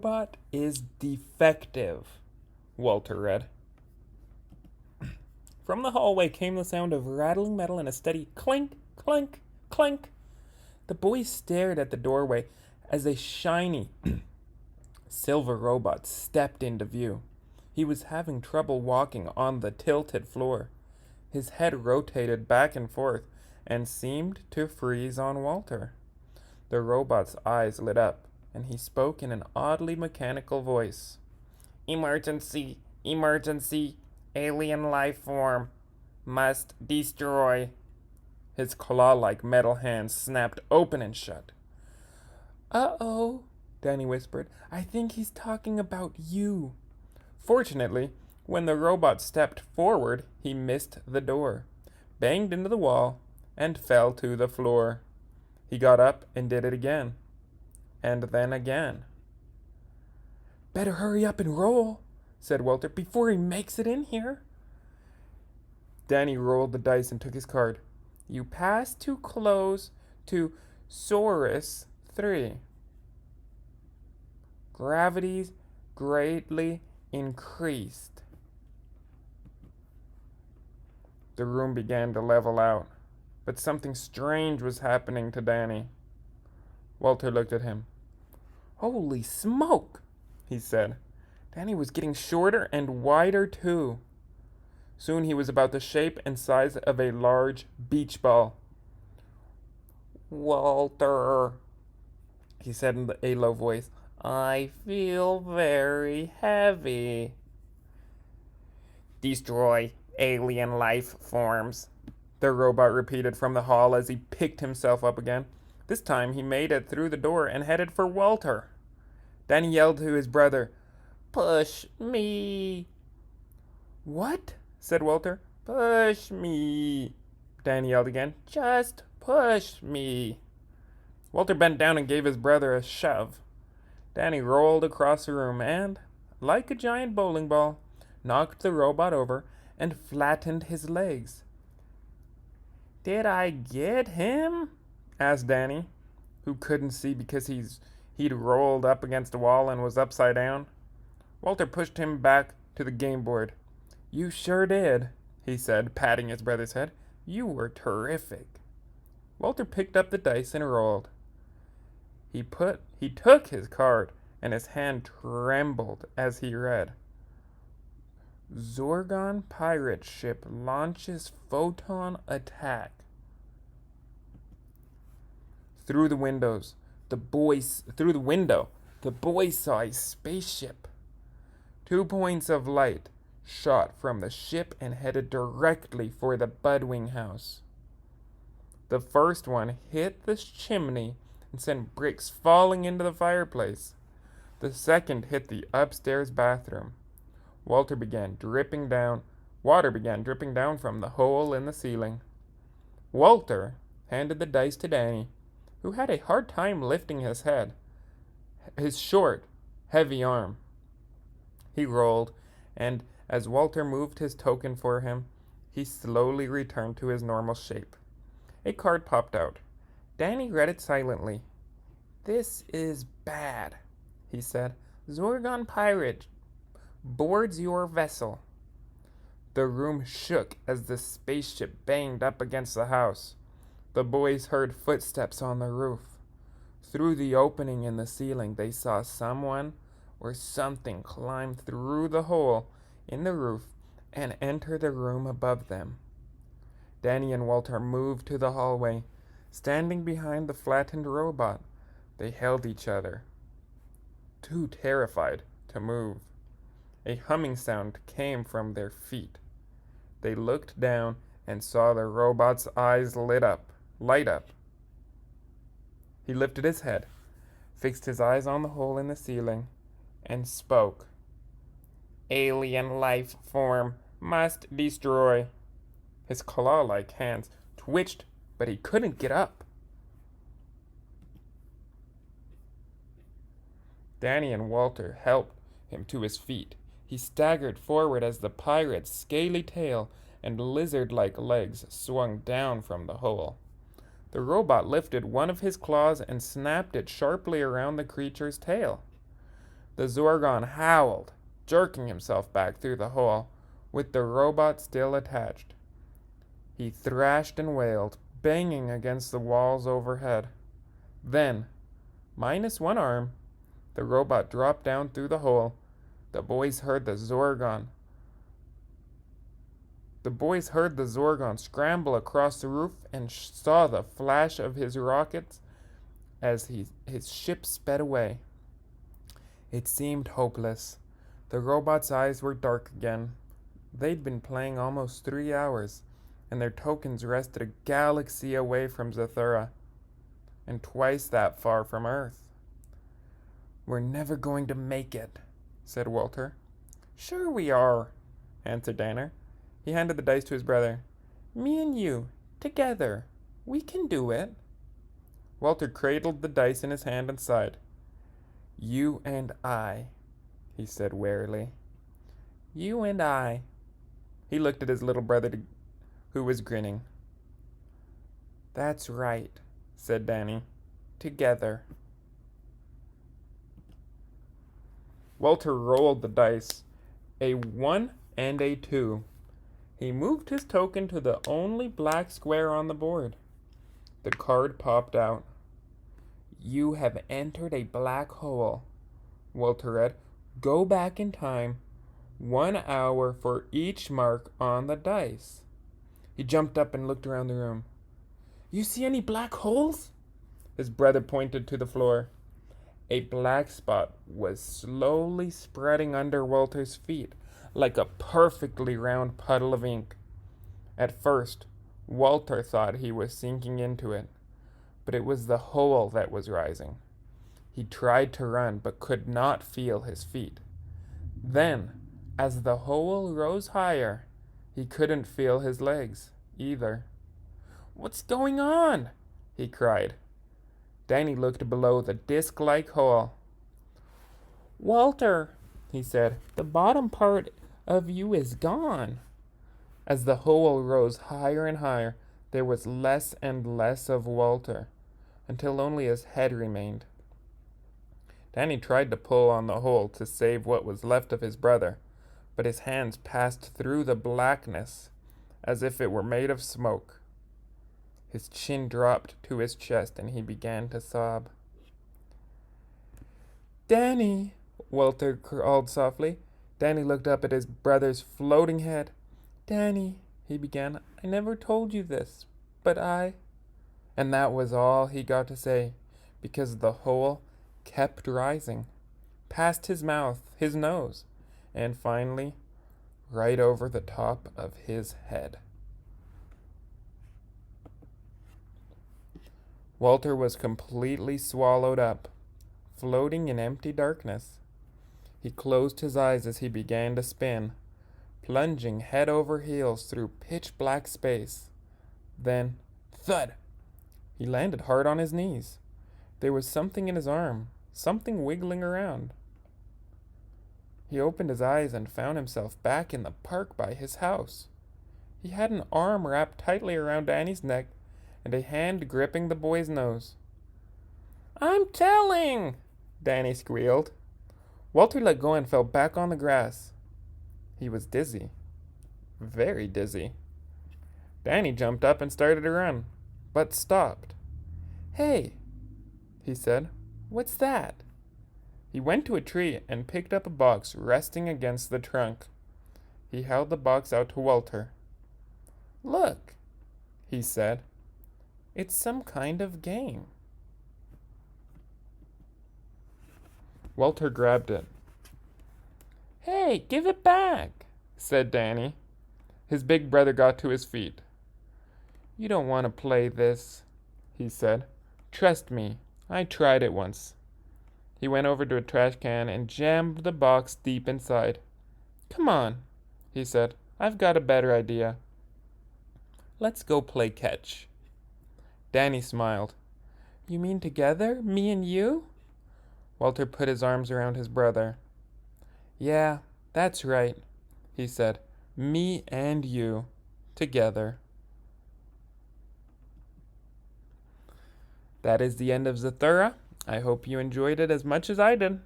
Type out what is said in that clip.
Robot is defective, Walter read. From the hallway came the sound of rattling metal and a steady clink, clink, clink. The boys stared at the doorway as a shiny silver robot stepped into view. He was having trouble walking on the tilted floor. His head rotated back and forth and seemed to freeze on Walter. The robot's eyes lit up, and he spoke in an oddly mechanical voice. Emergency, emergency, alien life form. Must destroy. His claw-like metal hands snapped open and shut. Uh-oh, Danny whispered. I think he's talking about you. Fortunately, when the robot stepped forward, he missed the door, banged into the wall, and fell to the floor. He got up and did it again, and then again. Better hurry up and roll, said Walter, before he makes it in here. Danny rolled the dice and took his card. You pass too close to Saurus 3. Gravity's greatly increased. The room began to level out, but something strange was happening to Danny. Walter looked at him. Holy smoke, he said. Danny was getting shorter and wider too. Soon he was about the shape and size of a large beach ball. Walter, he said in a low voice, I feel very heavy. Destroy alien life forms, the robot repeated from the hall as he picked himself up again. This time he made it through the door and headed for Walter. Danny yelled to his brother, Push me. What? Said Walter. Push me. Danny yelled again. Just push me. Walter bent down and gave his brother a shove. Danny rolled across the room and, like a giant bowling ball, knocked the robot over and flattened his legs. Did I get him? Asked Danny, who couldn't see because he'd rolled up against the wall and was upside down. Walter pushed him back to the game board. You sure did, he said, patting his brother's head. You were terrific. Walter picked up the dice and rolled. He took his card, and his hand trembled as he read. Zorgon pirate ship launches photon attack. Through the window, the boys saw a spaceship. 2 points of light shot from the ship and headed directly for the Budwing house. The first one hit the chimney and sent bricks falling into the fireplace. The second hit the upstairs bathroom. Water began dripping down from the hole in the ceiling. Walter handed the dice to Danny, who had a hard time lifting his short, heavy arm. He rolled, and as Walter moved his token for him, he slowly returned to his normal shape. A card popped out. Danny read it silently. This is bad, he said. Zorgon pirate boards your vessel. The room shook as the spaceship banged up against the house. The boys heard footsteps on the roof. Through the opening in the ceiling, they saw someone or something climb through the hole in the roof and enter the room above them. Danny and Walter moved to the hallway. Standing behind the flattened robot, they held each other, too terrified to move. A humming sound came from their feet. They looked down and saw the robot's eyes light up. He lifted his head, fixed his eyes on the hole in the ceiling, and spoke. Alien life form must destroy. His claw-like hands twitched, but he couldn't get up. Danny and Walter helped him to his feet. He staggered forward as the pirate's scaly tail and lizard-like legs swung down from the hole. The robot lifted one of his claws and snapped it sharply around the creature's tail. The Zorgon howled, jerking himself back through the hole, with the robot still attached. He thrashed and wailed, banging against the walls overhead. Then, minus one arm, the robot dropped down through the hole. The boys heard the Zorgon scramble across the roof and saw the flash of his rockets as his ship sped away. It seemed hopeless. The robot's eyes were dark again. They'd been playing almost 3 hours, and their tokens rested a galaxy away from Zathura, and twice that far from Earth. "We're never going to make it," said Walter. "Sure we are," answered Danner. He handed the dice to his brother. "Me and you, together. We can do it." Walter cradled the dice in his hand and sighed. "You and I," he said wearily. "You and I." He looked at his little brother, who was grinning. "That's right," said Danny. "Together." Walter rolled the dice, a 1 and a 2. He moved his token to the only black square on the board. The card popped out. "You have entered a black hole," Walter read. "Go back in time 1 hour for each mark on the dice." He jumped up and looked around the room. "You see any black holes?" His brother pointed to the floor. A black spot was slowly spreading under Walter's feet, like a perfectly round puddle of ink. At first, Walter thought he was sinking into it, but it was the hole that was rising. He tried to run, but could not feel his feet. Then, as the hole rose higher, he couldn't feel his legs either. "What's going on?" he cried. Danny looked below the disc-like hole. "Walter," he said, "the bottom part of you is gone." As the hole rose higher and higher, there was less and less of Walter, until only his head remained. Danny tried to pull on the hole to save what was left of his brother, but his hands passed through the blackness as if it were made of smoke. His chin dropped to his chest and he began to sob. "Danny," Walter called softly. Danny looked up at his brother's floating head. "Danny," he began, "I never told you this, but I—" And that was all he got to say, because the hole kept rising, past his mouth, his nose, and finally, right over the top of his head. Walter was completely swallowed up, floating in empty darkness. He closed his eyes as he began to spin, plunging head over heels through pitch-black space. Then, thud! He landed hard on his knees. There was something in his arm, something wiggling around. He opened his eyes and found himself back in the park by his house. He had an arm wrapped tightly around Danny's neck and a hand gripping the boy's nose. "I'm telling!" Danny squealed. Walter let go and fell back on the grass. He was dizzy. Very dizzy. Danny jumped up and started to run, but stopped. "Hey," he said, "what's that?" He went to a tree and picked up a box resting against the trunk. He held the box out to Walter. "Look," he said, "it's some kind of game." Walter grabbed it. "Hey, give it back," said Danny. His big brother got to his feet. "You don't want to play this," he said. "Trust me, I tried it once." He went over to a trash can and jammed the box deep inside. "Come on," he said. "I've got a better idea. Let's go play catch." Danny smiled. "You mean together, me and you?" Walter put his arms around his brother. "Yeah, that's right," he said. "Me and you, together." That is the end of Zathura. I hope you enjoyed it as much as I did.